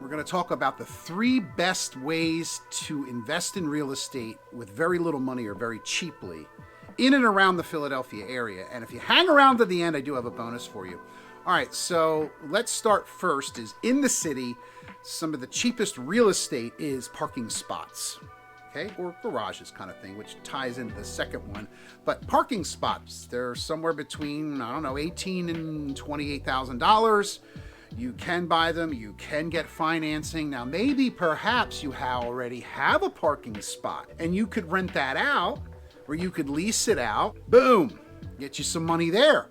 we're going to talk about the 3 best ways to invest in real estate with very little money or very cheaply in and around the Philadelphia area. And if you hang around to the end, I do have a bonus for you. All right, so let's start first is in the city, some of the cheapest real estate is parking spots. Okay, or garages kind of thing, which ties into the second one. But parking spots, they're somewhere between, I don't know, $18,000 and $28,000. You can buy them, you can get financing. Now, maybe perhaps you already have a parking spot and you could rent that out or you could lease it out. Boom, get you some money there.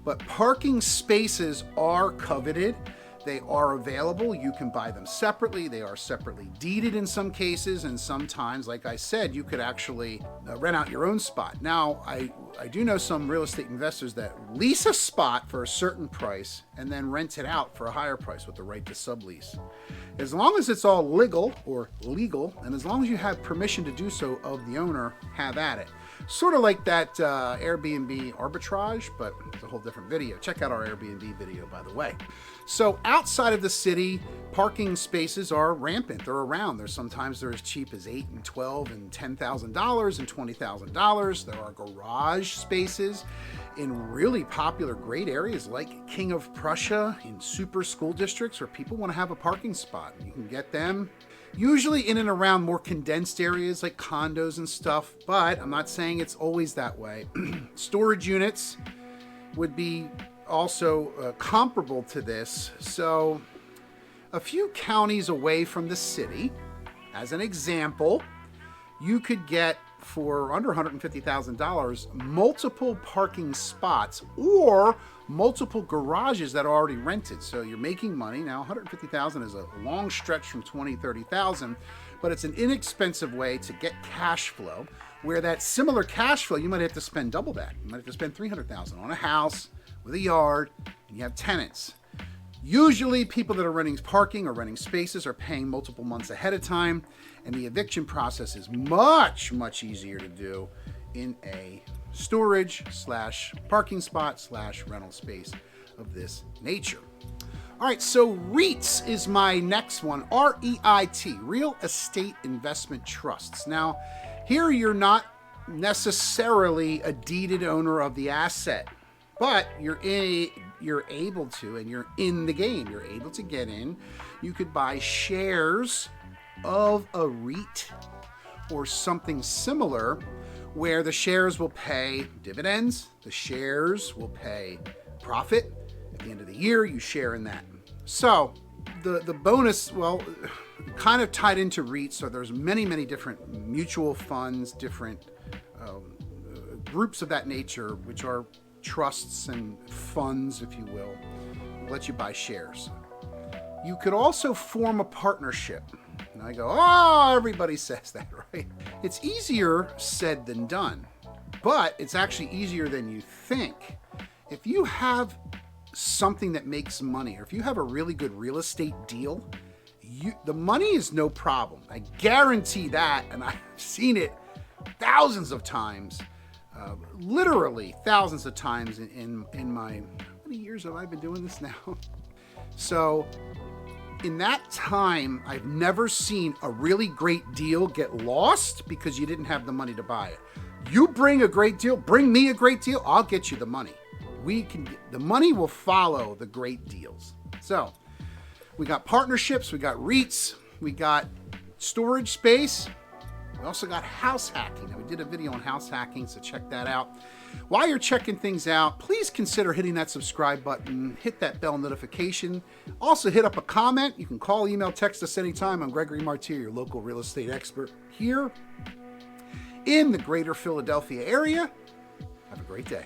But parking spaces are coveted. They are available. You can buy them separately. They are separately deeded in some cases, and sometimes, like I said, you could actually rent out your own spot. Now, I do know some real estate investors that lease a spot for a certain price and then rent it out for a higher price with the right to sublease. As long as it's all legal, and as long as you have permission to do so of the owner, have at it. Sort of like that Airbnb arbitrage, but it's a whole different video. Check out our Airbnb video, by the way. So outside of the city, parking spaces are rampant. They're around. They're as cheap as $8,000 and $12,000 and $10,000 and $20,000. There are garage spaces in really popular, great areas like King of Prussia, in super school districts where people want to have a parking spot. You can get them usually in and around more condensed areas like condos and stuff, but I'm not saying it's always that way. Storage units would be also comparable to this. So a few counties away from the city, as an example, you could get for under $150,000 multiple parking spots or multiple garages that are already rented. So you're making money. Now, $150,000 is a long stretch from $20,000, $30,000, but it's an inexpensive way to get cash flow, where that similar cash flow, you might have to spend double that. You might have to spend $300,000 on a house with a yard, and you have tenants. Usually people that are renting parking or renting spaces are paying multiple months ahead of time, and the eviction process is much, much easier to do in a storage / parking spot / rental space of this nature. All right, so REITs is my next one, REIT, Real Estate Investment Trusts. Now, here you're not necessarily a deeded owner of the asset, but you're able to, and you're in the game. You're able to get in. You could buy shares of a REIT or something similar where the shares will pay dividends, the shares will pay profit. At the end of the year, you share in that. So the bonus, well, kind of tied into REITs. So there's many, many different mutual funds, different groups of that nature, which are trusts and funds, if you will, let you buy shares. You could also form a partnership. And I go, oh, everybody says that, right? It's easier said than done, but it's actually easier than you think. If you have something that makes money, or if you have a really good real estate deal, the money is no problem. I guarantee that, and I've seen it thousands of times. Literally thousands of times in my, how many years have I been doing this now? So in that time, I've never seen a really great deal get lost because you didn't have the money to buy it. You bring a great deal, bring me a great deal, I'll get you the money. The money will follow the great deals. So we got partnerships, we got REITs, we got storage space. We also got house hacking. Now, we did a video on house hacking, so check that out. While you're checking things out, please consider hitting that subscribe button, hit that bell notification. Also, hit up a comment. You can call, email, text us anytime. I'm Gregory Martire, your local real estate expert here in the greater Philadelphia area. Have a great day.